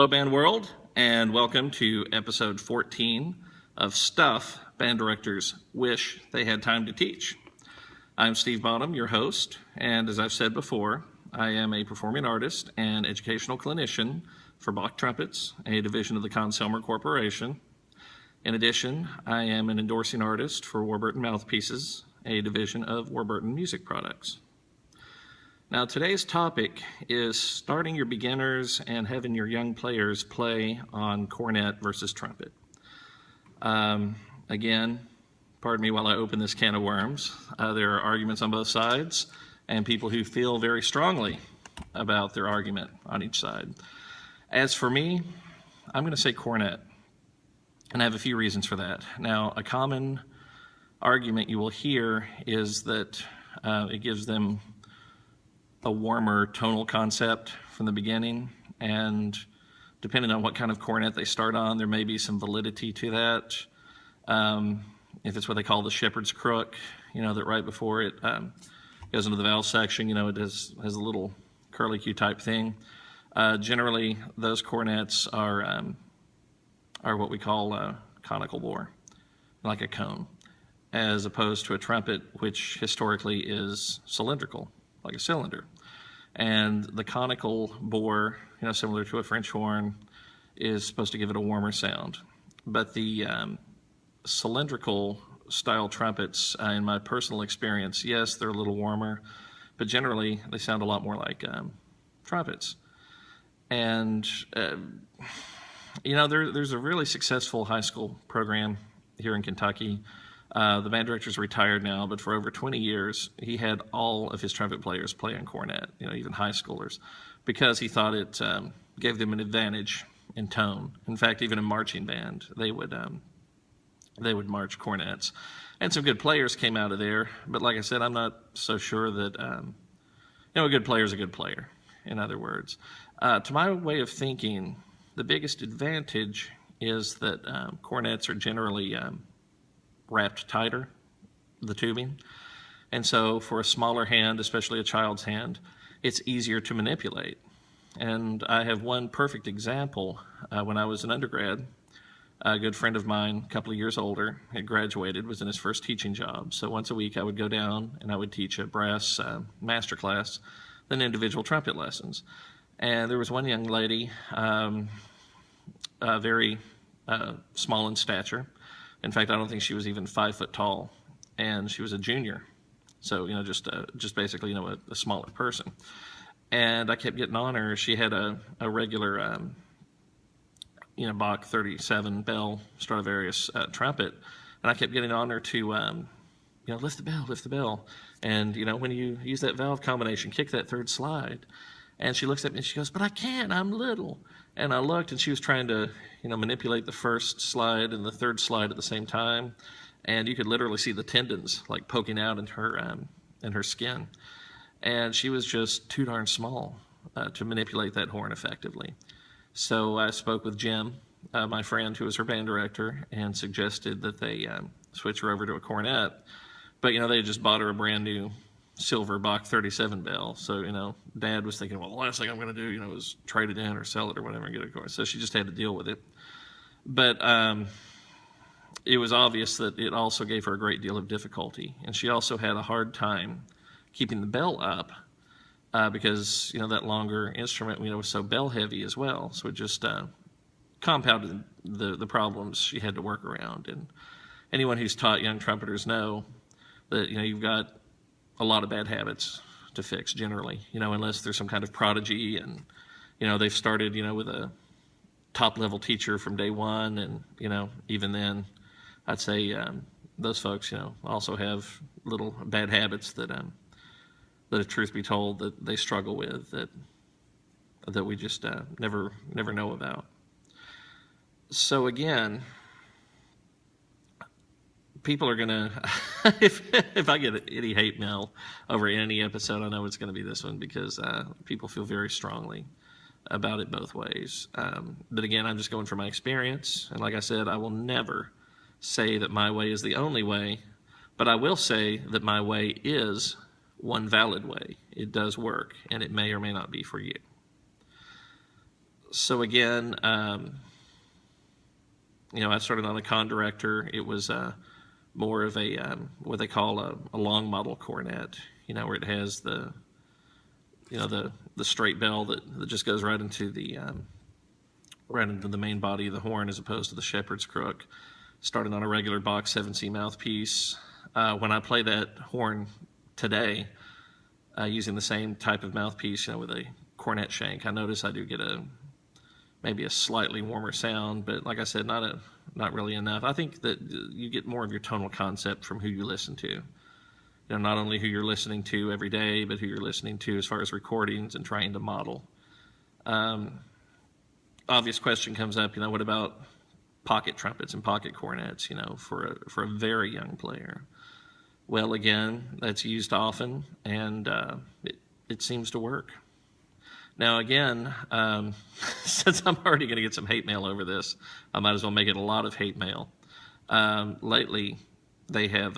Hello, band world, and welcome to episode 14 of Stuff Band Directors Wish They Had Time to Teach. I'm Steve Bottom, your host, and as I've said before, I am a performing artist and educational clinician for Bach Trumpets, a division of the Conn-Selmer Corporation. In addition, I am an endorsing artist for Warburton Mouthpieces, a division of Warburton Music Products. Now, today's topic is starting your beginners and having your young players play on cornet versus trumpet. Again, pardon me while I open this can of worms. There are arguments on both sides and people who feel very strongly about their argument on each side. As for me, I'm going to say cornet, and I have a few reasons for that. Now, a common argument you will hear is that it gives them a warmer tonal concept from the beginning, and depending on what kind of cornet they start on, there may be some validity to that. If it's what they call the shepherd's crook, that right before it goes into the valve section, it has a little curlicue type thing. Generally, those cornets are what we call a conical bore, like a cone, as opposed to a trumpet, which historically is cylindrical, like a cylinder. And the conical bore, similar to a French horn, is supposed to give it a warmer sound. But the cylindrical style trumpets, in my personal experience, yes, they're a little warmer, but generally they sound a lot more like trumpets. And, there's a really successful high school program here in Kentucky. The band director's retired now, but for over 20 years, he had all of his trumpet players play on cornet, even high schoolers, because he thought it gave them an advantage in tone. In fact, even in marching band, they would march cornets. And some good players came out of there, but like I said, I'm not so sure that, a good player is a good player, in other words. To my way of thinking, the biggest advantage is that cornets are generally wrapped tighter, the tubing. And so for a smaller hand, especially a child's hand, it's easier to manipulate. And I have one perfect example. When I was an undergrad, a good friend of mine, a couple of years older, had graduated, was in his first teaching job. So once a week I would go down and I would teach a brass master class, then individual trumpet lessons. And there was one young lady, very small in stature. In fact, I don't think she was even 5 foot tall, and she was a junior. So, just basically, a smaller person. And I kept getting on her. She had a regular, Bach 37 bell Stradivarius trumpet, and I kept getting on her to, lift the bell. And, when you use that valve combination, kick that third slide. And she looks at me and she goes, "But I can't, I'm little." And I looked, and she was trying to, manipulate the first slide and the third slide at the same time. And you could literally see the tendons like poking out in her skin. And she was just too darn small to manipulate that horn effectively. So I spoke with Jim, my friend who was her band director, and suggested that they switch her over to a cornet. But, they had just bought her a brand new silver Bach 37 bell. So, Dad was thinking, well, the last thing I'm going to do, is trade it in or sell it or whatever and get a cornet. So she just had to deal with it. But it was obvious that it also gave her a great deal of difficulty. And she also had a hard time keeping the bell up because, that longer instrument, was so bell heavy as well. So it just compounded the problems she had to work around. And anyone who's taught young trumpeters know that, you've got a lot of bad habits to fix generally, unless there's some kind of prodigy and, they've started, with a top level teacher from day one. And, even then I'd say those folks, also have little bad habits that if truth be told, that they struggle with, that we just never know about. So again, people are gonna, if I get any hate mail over any episode, I know it's gonna be this one because people feel very strongly about it both ways. But again, I'm just going from my experience, and like I said, I will never say that my way is the only way, but I will say that my way is one valid way. It does work, and it may or may not be for you. So again, I started on a con director. It was more of a what they call a long model cornet, where it has the straight bell that just goes right into the main body of the horn, as opposed to the shepherd's crook. Started on a regular box 7C mouthpiece. When I play that horn today, using the same type of mouthpiece, with a cornet shank, I notice I do get maybe a slightly warmer sound, but like I said, not really enough. I think that you get more of your tonal concept from who you listen to. Not only who you're listening to every day, but who you're listening to as far as recordings and trying to model. Obvious question comes up, what about pocket trumpets and pocket cornets, for a very young player? Well, again, that's used often, and it seems to work. Now, again, since I'm already going to get some hate mail over this, I might as well make it a lot of hate mail. Lately, they have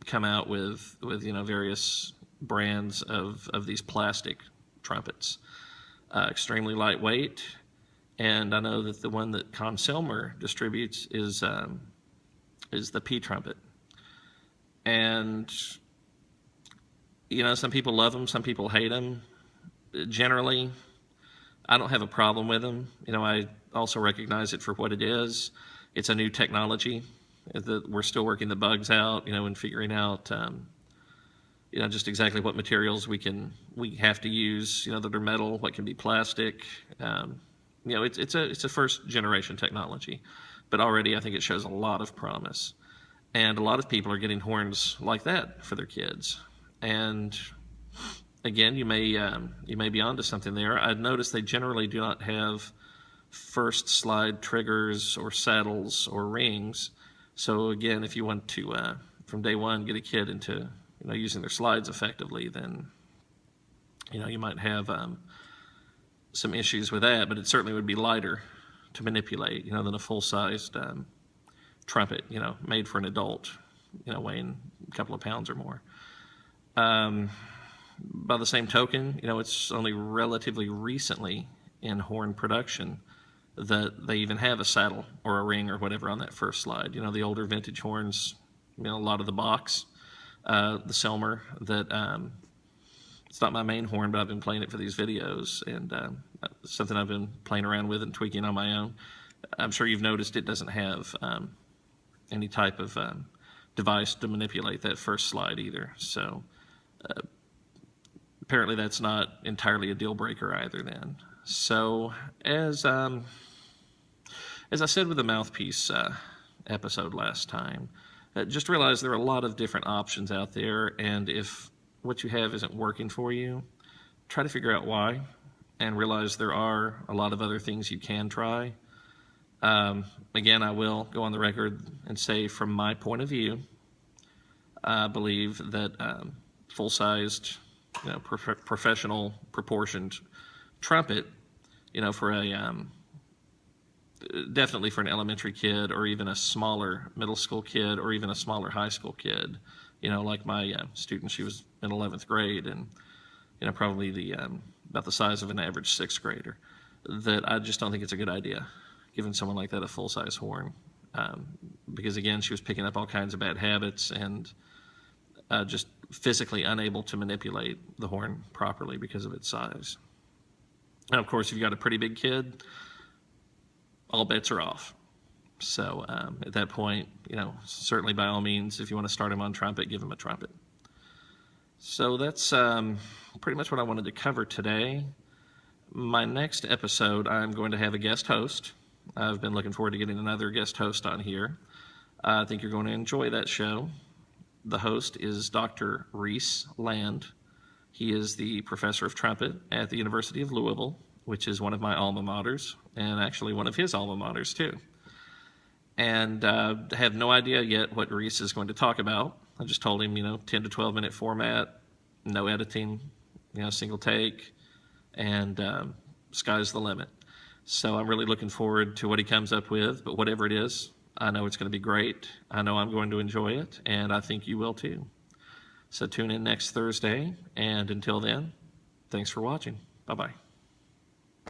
come out with various brands of these plastic trumpets, extremely lightweight, and I know that the one that Conn-Selmer distributes is the P trumpet, and some people love them, some people hate them. Generally, I don't have a problem with them. I also recognize it for what it is. It's a new technology that we're still working the bugs out, and figuring out, just exactly what materials we have to use, that are metal, what can be plastic. It's a first generation technology, but already I think it shows a lot of promise, and a lot of people are getting horns like that for their kids. And again, you may be onto something there. I've noticed they generally do not have first slide triggers or saddles or rings. So again, if you want to, from day one, get a kid into using their slides effectively, then you might have some issues with that. But it certainly would be lighter to manipulate, than a full-sized trumpet, made for an adult, weighing a couple of pounds or more. By the same token, it's only relatively recently in horn production that they even have a saddle or a ring or whatever on that first slide. The older vintage horns, a lot of the box, the Selmer, that it's not my main horn, but I've been playing it for these videos, and something I've been playing around with and tweaking on my own. I'm sure you've noticed it doesn't have any type of device to manipulate that first slide either. So apparently that's not entirely a deal breaker either then. So as I said with the mouthpiece episode last time, just realize there are a lot of different options out there, and if what you have isn't working for you, try to figure out why, and realize there are a lot of other things you can try. Again, I will go on the record and say, from my point of view, I believe that full-sized, professional proportioned trumpet, for a definitely for an elementary kid, or even a smaller middle school kid, or even a smaller high school kid, like my student, she was in 11th grade, and probably about the size of an average 6th grader, that I just don't think it's a good idea giving someone like that a full-size horn, because again, she was picking up all kinds of bad habits and just physically unable to manipulate the horn properly because of its size. And of course, if you've got a pretty big kid, all bets are off. So at that point, certainly by all means, if you want to start him on trumpet, give him a trumpet. So that's pretty much what I wanted to cover today. My next episode, I'm going to have a guest host. I've been looking forward to getting another guest host on here. I think you're going to enjoy that show. The host is Dr. Reese Land. He is the professor of trumpet at the University of Louisville, which is one of my alma maters, and actually one of his alma maters too. And I have no idea yet what Reese is going to talk about. I just told him, 10 to 12 minute format, no editing, single take, and sky's the limit. So I'm really looking forward to what he comes up with, but whatever it is, I know it's going to be great. I know I'm going to enjoy it, and I think you will too. So tune in next Thursday, and until then, thanks for watching. Bye-bye.